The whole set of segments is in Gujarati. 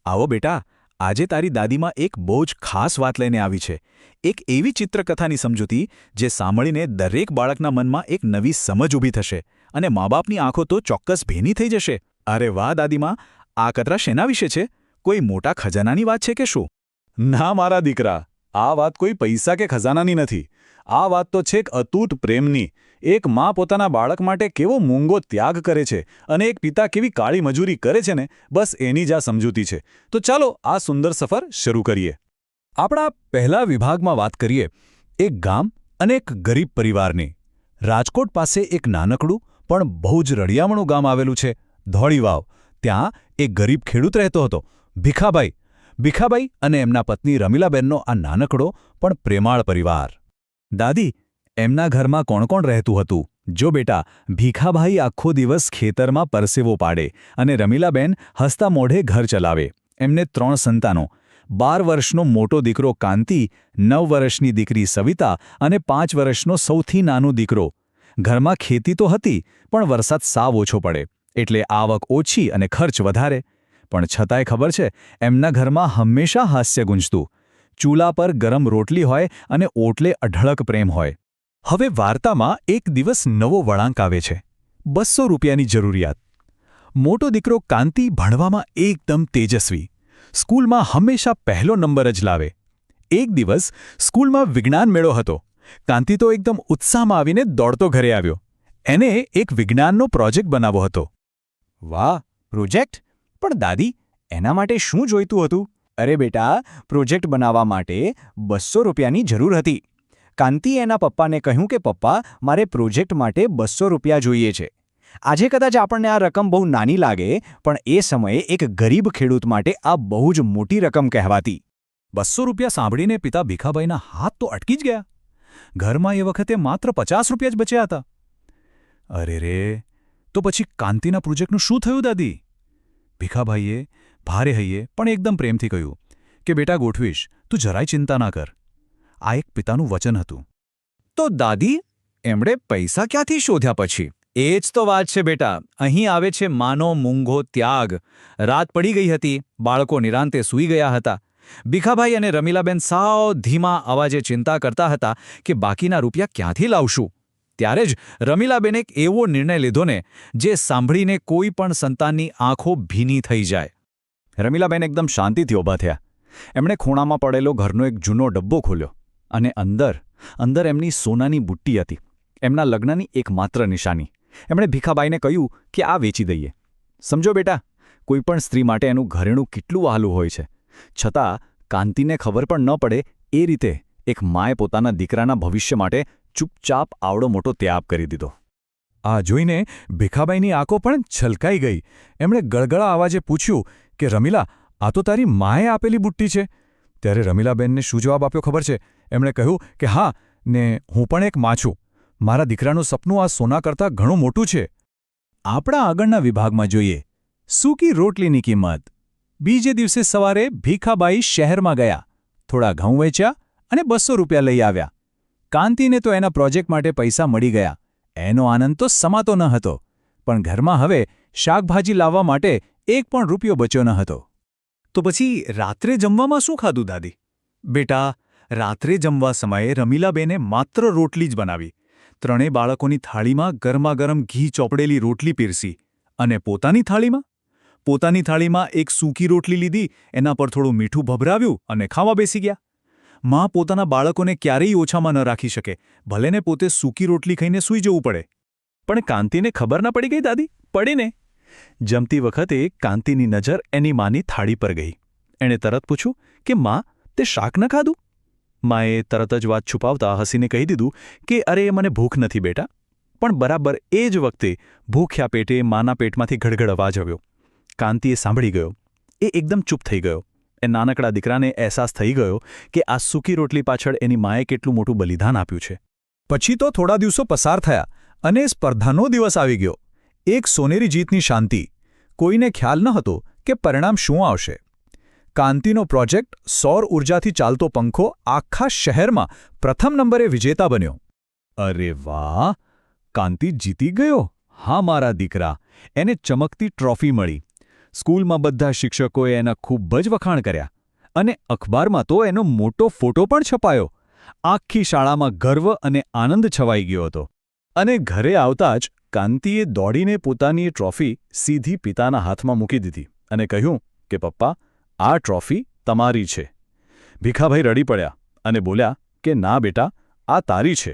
આવો બેટા, આજે તારી દાદીમાં એક બહુ જ ખાસ વાત લઈને આવી છે. એક એવી ચિત્રકથાની સમજૂતી જે સાંભળીને દરેક બાળકના મનમાં એક નવી સમજ ઊભી થશે અને મા બાપની આંખો તો ચોક્કસ ભીની થઈ જશે. અરે વાહ દાદીમા, આ કથા શેના વિશે છે? કોઈ મોટા ખજાનાની વાત છે કે શું? ના મારા દીકરા, આ વાત કોઈ પૈસા કે ખજાનાની નથી. આ વાત તો છેક અતૂટ પ્રેમની. એક મા પોતાના બાળક માટે કેવો મૂંગો ત્યાગ કરે છે અને એક પિતા કેવી કાળી મજૂરી કરે છે ને, બસ એની જ આ સમજૂતી છે. તો ચાલો આ સુંદર સફર શરૂ કરીએ. આપણા પહેલા વિભાગમાં વાત કરીએ એક ગામ અને એક ગરીબ પરિવારની. રાજકોટ પાસે એક નાનકડું પણ બહુ જ રળિયામણું ગામ આવેલું છે, ધોળીવાવ. ત્યાં એક ગરીબ ખેડૂત રહેતો હતો, ભીખાભાઈ. ભીખાભાઈ અને એમના પત્ની રમીલાબેનનો આ નાનકડો પણ પ્રેમાળ પરિવાર. દાદી, એમના ઘરમાં કોણ કોણ રહેતું હતું? જો બેટા, ભીખાભાઈ આખો દિવસ ખેતરમાં પરસેવો પાડે અને રમીલાબેન હસતા મોઢે ઘર ચલાવે. એમને 3 સંતાનો: 12 વર્ષનો મોટો દીકરો કાંતિ, 9 વર્ષની દીકરી સવિતા અને 5 વર્ષનો સૌથી નાનો દીકરો. ઘરમાં ખેતી તો હતી, પણ વરસાદ સાવ ઓછો પડે એટલે આવક ઓછી અને ખર્ચ વધારે. પણ છતાંય ખબર છે, એમના ઘરમાં હંમેશા હાસ્ય ગુંજતું. ચૂલા પર ગરમ રોટલી હોય અને ઓટલે અઢળક પ્રેમ હોય. હવે વાર્તામાં એક દિવસ નવો વળાંક આવે છે. 200 રૂપિયાની જરૂરિયાત. મોટો દીકરો કાંતિ ભણવામાં એકદમ તેજસ્વી. સ્કૂલમાં હંમેશા પહેલો નંબર જ લાવે. એક દિવસ સ્કૂલમાં વિજ્ઞાન મેળો હતો. કાંતિ તો એકદમ ઉત્સાહમાં આવીને દોડતો ઘરે આવ્યો. એને એક વિજ્ઞાનનો પ્રોજેક્ટ બનાવવો હતો. વાહ, પ્રોજેક્ટ? પણ દાદી, એના માટે શું જોઈતું હતું? અરે બેટા, પ્રોજેક્ટ બનાવવા માટે 200 રૂપિયાની જરૂર હતી. કાંતિએ એના પપ્પાને કહ્યું કે પપ્પા, મારે પ્રોજેક્ટ માટે 200 રૂપિયા જોઈએ છે. આજે કદાચ આપણને આ રકમ બહુ નાની લાગે, પણ એ સમયે એક ગરીબ ખેડૂત માટે આ બહુ જ મોટી રકમ કહેવાતી. 200 રૂપિયા સાંભળીને પિતા ભીખાભાઈના હાથ તો અટકી જ ગયા. ઘરમાં એ વખતે માત્ર 50 રૂપિયા જ બચ્યા હતા. અરે રે, તો પછી કાંતિના પ્રોજેક્ટનું શું થયું દાદી? ભીખાભાઈએ ભારે હૈયે પણ એકદમ પ્રેમથી કહ્યું કે બેટા ગોઠવીશ, તું જરાય ચિંતા ના કર. આ એક પિતાનું વચન હતું. તો દાદી, એમણે પૈસા ક્યાંથી શોધ્યા પછી? એ જ તો વાત છે બેટા. અહીં આવે છે માનો મૂંગો ત્યાગ. રાત પડી ગઈ હતી, બાળકો નિરાંતે સૂઈ ગયા હતા. ભીખાભાઈ અને રમીલાબેન સાવ ધીમા અવાજે ચિંતા કરતા હતા કે બાકીના રૂપિયા ક્યાંથી લાવશું. ત્યારે જ રમીલાબેન એક એવો નિર્ણય લીધો ને, જે સાંભળીને કોઈ પણ સંતાનની આંખો ભીની થઈ જાય. રમીલાબેન એકદમ શાંતિથી ઊભા થયા. એમણે ખૂણામાં પડેલો ઘરનો એક જૂનો ડબ્બો ખોલ્યો અને અંદર એમની સોનાની બુટ્ટી હતી, એમના લગ્નની એકમાત્ર નિશાની. એમણે ભીખાભાઈને કહ્યું કે આ વેચી દઈએ. સમજો બેટા, કોઈપણ સ્ત્રી માટે એનું ઘરેણું કેટલું વહાલું હોય છે. છતાં કાંતિને ખબર પણ ન પડે એ રીતે એક માએ પોતાના દીકરાના ભવિષ્ય માટે ચૂપચાપ આવડો મોટો ત્યાગ કરી દીધો. આ જોઈને ભીખાભાઈની આંખો પણ છલકાઈ ગઈ. એમણે ગળગળા અવાજે પૂછ્યું કે રમીલા, આ તો તારી માએ આપેલી બુટ્ટી છે? ત્યારે રમીલાબેનને શું જવાબ આપ્યો ખબર છે? એમણે કહ્યું કે હા, ને હું પણ એક મા છું. મારા દીકરાનું સપનું આ સોના કરતાં ઘણું મોટું છે. આપણા આગળના વિભાગમાં જોઈએ સૂકી રોટલીની કિંમત. બીજે દિવસે સવારે ભીખાભાઈ શહેરમાં ગયા. થોડા ઘઉં વેચ્યા અને 200 રૂપિયા લઈ આવ્યા. કાંતિને તો એના પ્રોજેક્ટ માટે પૈસા મળી ગયા. એનો આનંદ તો સમાતો ન હતો. પણ ઘરમાં હવે શાકભાજી લાવવા માટે એક પણ રૂપિયો બચ્યો ન હતો. તો પછી રાત્રે જમવામાં શું ખાધું દાદી? બેટા, રાત્રે જમવા સમયે રમીલાબેને માત્ર રોટલી જ બનાવી. 3 બાળકોની થાળીમાં ગરમાગરમ ઘી ચોપડેલી રોટલી પીરસી. અને પોતાની થાળીમાં એક સૂકી રોટલી લીધી, એના પર થોડું મીઠું ભભરાવ્યું અને ખાવા બેસી ગયા. મા પોતાના બાળકોને ક્યારેય ઓછામાં ન રાખી શકે, ભલેને પોતે સૂકી રોટલી ખાઈને સૂઈ જવું પડે. પણ કાંતિને ખબર ન પડી ગઈ દાદી? પડીને. જમતી વખતે કાંતિની નજર એની માની થાળી પર ગઈ. એણે તરત પૂછ્યું કે માં, તે શાક ન ખાધું? માએ તરત જ વાત છુપાવતા હસીને કહી દીધું કે અરે, મને ભૂખ નથી બેટા. પણ બરાબર એ જ વખતે ભૂખ્યા પેટે માના પેટમાંથી ગડગડ અવાજ આવ્યો. કાંતિએ સાંભળી ગયો. એ એકદમ ચૂપ થઈ ગયો. એ નાનકડા દીકરાને અહેસાસ થઈ ગયો કે આ સૂકી રોટલી પાછળ એની માએ કેટલું મોટું બલિદાન આપ્યું છે. પછી તો થોડા દિવસો પસાર થયા અને સ્પર્ધાનો દિવસ આવી ગયો. એક સોનેરી જીતની શાંતિ. કોઈને ખ્યાલ ન હતો કે પરિણામ શું આવશે. કાંતિનો પ્રોજેક્ટ સૌર ઉર્જાથી ચાલતો પંખો આખા શહેરમાં પ્રથમ નંબરે વિજેતા બન્યો. અરે વાહ! કાંતિ જીતી ગયો. હા મારા દીકરા, એને ચમકતી ટ્રોફી મળી. સ્કૂલમાં બધા શિક્ષકોએ એના ખૂબ જ વખાણ કર્યા અને અખબારમાં તો એનો મોટો ફોટો પણ છપાયો. આખી શાળામાં ગર્વ અને આનંદ છવાઈ ગયો હતો. અને ઘરે આવતા જ કાંતિએ દોડીને પોતાની એ ટ્રોફી સીધી પિતાના હાથમાં મૂકી દીધી અને કહ્યું કે પપ્પા, આ ટ્રોફી તમારી છે. ભીખાભાઈ રડી પડ્યા અને બોલ્યા કે ના બેટા, આ તારી છે.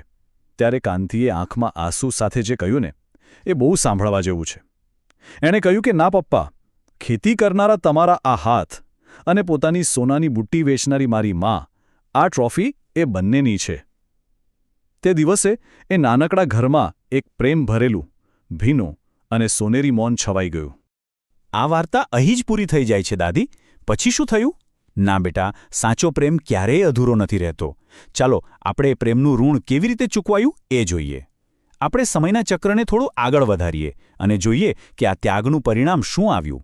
ત્યારે કાંતિએ આંખમાં આંસુ સાથે જે કહ્યું ને, એ બહુ સાંભળવા જેવું છે. એણે કહ્યું કે ના પપ્પા, ખેતી કરનારા તમારા આ હાથ અને પોતાની સોનાની બુટ્ટી વેચનારી મારી મા, આ ટ્રોફી એ બંનેની છે. તે દિવસે એ નાનકડા ઘરમાં એક પ્રેમ ભરેલું, ભીનું અને સોનેરી મૌન છવાઈ ગયું. આ વાર્તા અહીં જ પૂરી થઈ જાય છે દાદી. પછી શું થયું? ના બેટા, સાચો પ્રેમ ક્યારેય અધૂરો નથી રહેતો. ચાલો આપણે એ પ્રેમનું ઋણ કેવી રીતે ચૂકવાયું એ જોઈએ. આપણે સમયના ચક્રને થોડું આગળ વધારીએ અને જોઈએ કે આ ત્યાગનું પરિણામ શું આવ્યું.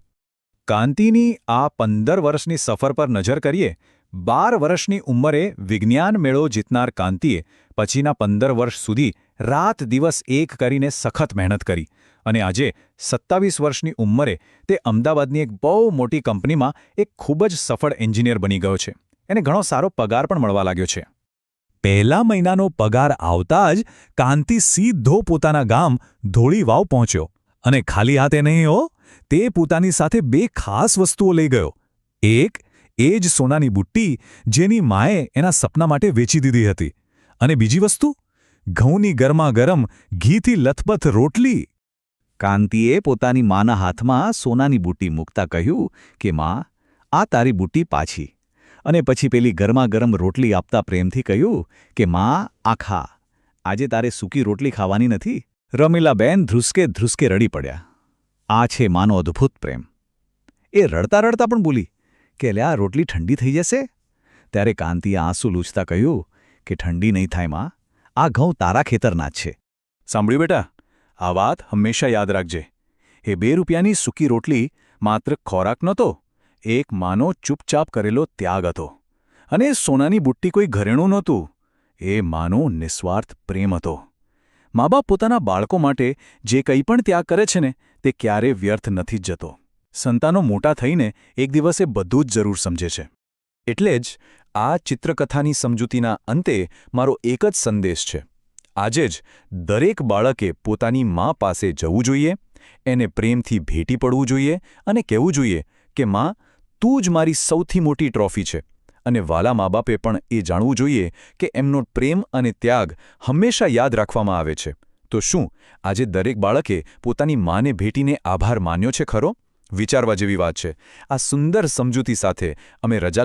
કાંતિની આ 15 વર્ષની સફર પર નજર કરીએ. 12 વર્ષની ઉંમરે વિજ્ઞાન મેળો જીતનાર કાંતિએ પછીના 15 વર્ષ સુધી રાત દિવસ એક કરીને સખત મહેનત કરી અને આજે 27 વર્ષની ઉંમરે તે અમદાવાદની એક બહુ મોટી કંપનીમાં એક ખૂબ જ સફળ એન્જિનિયર બની ગયો છે. એને ઘણો સારો પગાર પણ મળવા લાગ્યો છે. પહેલા મહિનાનો પગાર આવતા જ કાંતિ સીધો પોતાના ગામ ધોળીવાવ પહોંચ્યો અને ખાલી હાથે નહીં હો, તે પોતાની સાથે 2 ખાસ વસ્તુઓ લઈ ગયો. એક એ જ સોનાની બુટ્ટી જેની માએ એના સપના માટે વેચી દીધી હતી, અને બીજી વસ્તુ ઘઉંની ગરમાગરમ ઘીથી લથપથ રોટલી. કાંતિએ પોતાની માના હાથમાં સોનાની બુટ્ટી મૂકતા કહ્યું કે માં, આ તારી બુટ્ટી પાછી. અને પછી પેલી ગરમાગરમ રોટલી આપતા પ્રેમથી કહ્યું કે માં, આ ખા. આજે તારે સૂકી રોટલી ખાવાની નથી. રમીલાબેન ધ્રુસકે ધ્રુસકે રડી પડ્યા. આ છે માનો અદ્ભુત પ્રેમ. એ રડતા રડતા પણ બોલી કે લ્યા, રોટલી ઠંડી થઈ જશે. ત્યારે કાંતિએ આંસુ લૂછતા કહ્યું કે ઠંડી નહીં થાય માં, આ ઘઉં તારા ખેતરના જ છે. સાંભળ્યું બેટા? આ વાત હંમેશા યાદ રાખજે. એ 2 રૂપિયાની સૂકી રોટલી માત્ર ખોરાક નહોતો, એક માનો ચૂપચાપ કરેલો ત્યાગ હતો. અને સોનાની બુટ્ટી કોઈ ઘરેણું નહોતું, એ માનો નિસ્વાર્થ પ્રેમ હતો. મા બાપ પોતાના બાળકો માટે જે કંઈ પણ ત્યાગ કરે છે ને, તે ક્યારેય વ્યર્થ નથી જ જતો. સંતાનો મોટા થઈને એક દિવસે બધું જ જરૂર સમજે છે. એટલે જ આ ચિત્રકથાની સમજૂતીના અંતે મારો એક જ સંદેશ છે. આજે જ દરેક બાળકે પોતાની મા પાસે જવું જોઈએ, એને પ્રેમથી ભેટી પડવું જોઈએ અને કહેવું જોઈએ કે માં, તું જ મારી સૌથી મોટી ટ્રોફી છે. અને વાલા મા બાપે પણ એ જાણવું જોઈએ કે એમનો પ્રેમ અને ત્યાગ હંમેશા યાદ રાખવામાં આવે છે. તો શું આજે દરેક બાળકે પોતાની માને ભેટીને આભાર માન્યો છે ખરો? વિચારવા જેવી વાત છે. આ સુંદર સમજૂતી સાથે અમે રજા